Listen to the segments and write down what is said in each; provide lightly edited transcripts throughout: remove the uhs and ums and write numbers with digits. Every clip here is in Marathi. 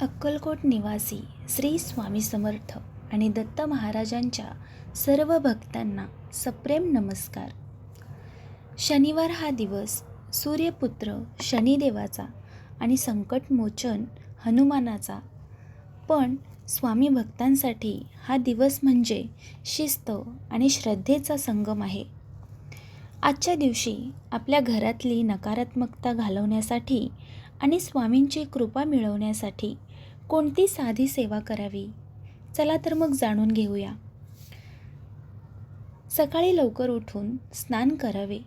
अक्कलकोट निवासी श्री स्वामी समर्थ आणि दत्त महाराजांच्या सर्व भक्तांना सप्रेम नमस्कार. शनिवार हा दिवस सूर्यपुत्र शनिदेवाचा आणि संकटमोचन हनुमानाचा, पण स्वामी भक्तांसाठी हा दिवस म्हणजे शिस्त आणि श्रद्धेचा संगम आहे. आजच्या दिवशी आपल्या घरातली नकारात्मकता घालवण्यासाठी आणि स्वामींची कृपा मिळवण्यासाठी कोणती साधी सेवा करावी? चला तर मग जाणून घेऊया. सकाळी लवकर उठून स्नान करावे.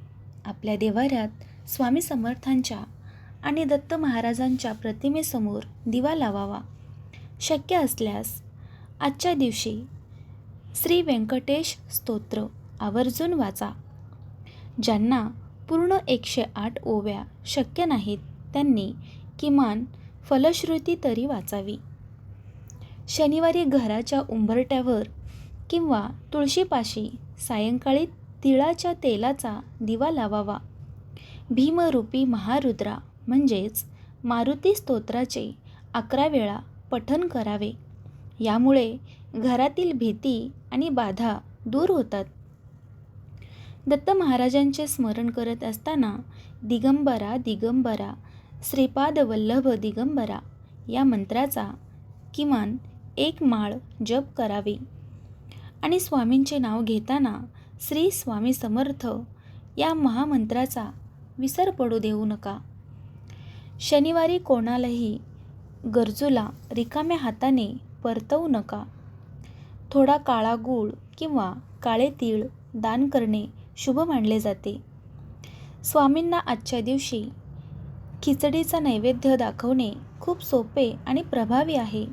आपल्या देवाऱ्यात स्वामी समर्थांच्या आणि दत्त महाराजांच्या प्रतिमेसमोर दिवा लावावा. शक्य असल्यास आजच्या दिवशी श्री व्यंकटेश स्तोत्र आवर्जून वाचा. ज्यांना पूर्ण 108 ओव्या शक्य नाहीत त्यांनी किमान फलश्रुती तरी वाचावी. शनिवारी घराच्या उंबरट्यावर किंवा तुळशीपाशी सायंकाळी तिळाच्या तेलाचा दिवा लावावा. भीमरूपी महारुद्रा म्हणजेच मारुती स्तोत्राचे 11 वेळा पठण करावे. यामुळे घरातील भीती आणि बाधा दूर होतात. दत्त महाराजांचे स्मरण करत असताना दिगंबरा दिगंबरा श्रीपाद वल्लभ दिगंबरा या मंत्राचा किमान 1 माळ जप करावी आणि स्वामींचे नाव घेताना श्री स्वामी समर्थ या महामंत्राचा विसर पडू देऊ नका. शनिवारी कोणालाही गरजूला रिकाम्या हाताने परतवू नका. थोडा काळा गूळ किंवा काळे तीळ दान करणे शुभ मानले जाते. स्वामींना आजच्या दिवशी खिचडीचा नैवेद्य दाखवणे खूप सोपे आणि प्रभावी आहे.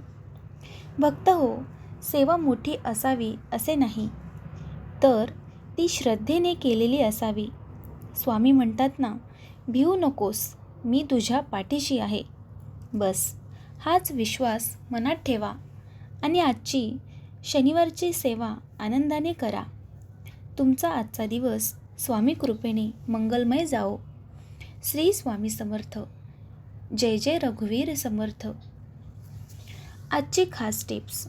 भक्त हो, सेवा मोठी असावी असे नाही, तर ती श्रद्धेने केलेली असावी. स्वामी म्हणतात ना, भिवू नकोस, मी तुझ्या पाठीशी आहे. बस हाच विश्वास मनात ठेवा आणि आजची शनिवारची सेवा आनंदाने करा. तुमचा आजचा दिवस स्वामी कृपेने मंगलमय जाओ. श्री स्वामी समर्थ. जय जय रघुवीर समर्थ. आजची खास टिप्स.